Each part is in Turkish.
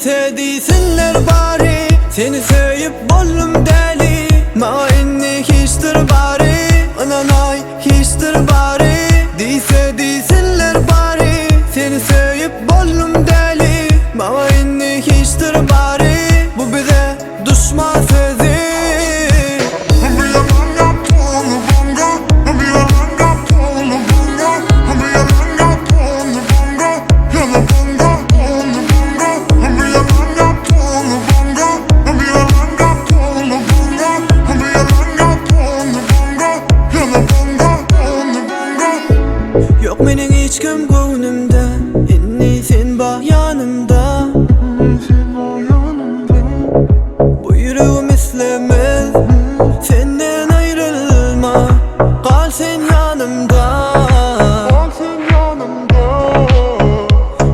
Diyse desinler bari, seni sevip bollum deli. Ma inni hiçtir bari, ananay hiçtir bari. Diyse desinler bari, seni sevip bollum deli. Ma inni hiçtir bari, bu bize düşman sözü. Yok mening hiç kim koynumda, inni sen bak yanımda. Bu yüreğim istemez, senden ayrılma. Kal sen yanımda,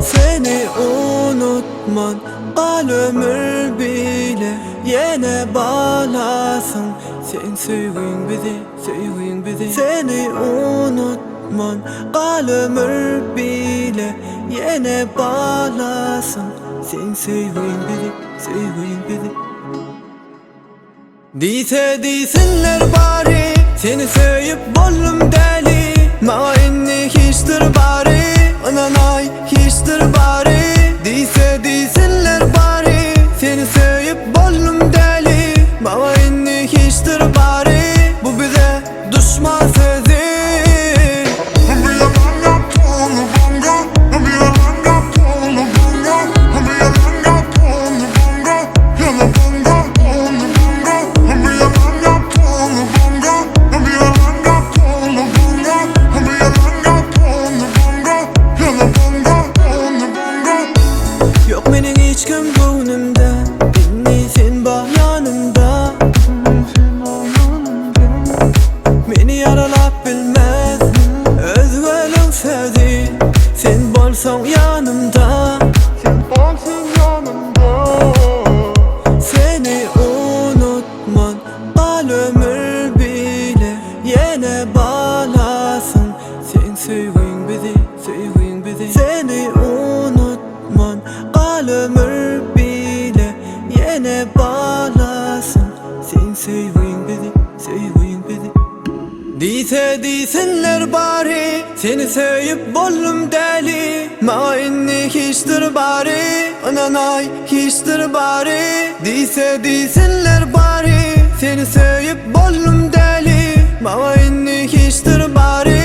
seni unutman, kal ömür bile. Yine bağlasın, sen sevgin bizi, sevgin bizi. Seni unutman, kal ömür bile. Yine bağlasın, sen sevgin bizi, sevgin bizi. Diyse desinler bari, seni sevip bollum deli. Ma inni hiçtir bari, ananay hiçtir bari. Diyse desinler bari, seni sevip bollum deli. Ma inni hiçtir bari, bu bize düşman sözü. Yok mening hiç kim koynumda, inni sen bak yanımda. Meni yaralap bilmez, özgürlük sözü. Sen bolsan yanımda, seni unutman, kal ömür bile. Yine bağlasın, sen sevgin bizi, sevgin bizi. Seni unutman, kal ömür bile. Yine bağlasın, sen sevgin bizi, sevgin bizi. Diyse desinler bari, seni sevip bollum deli. Ma inni hiçtir bari, ananay hiçtir bari. Diyse desinler bari, seni sevip bollum deli. Ma inni hiçtir bari.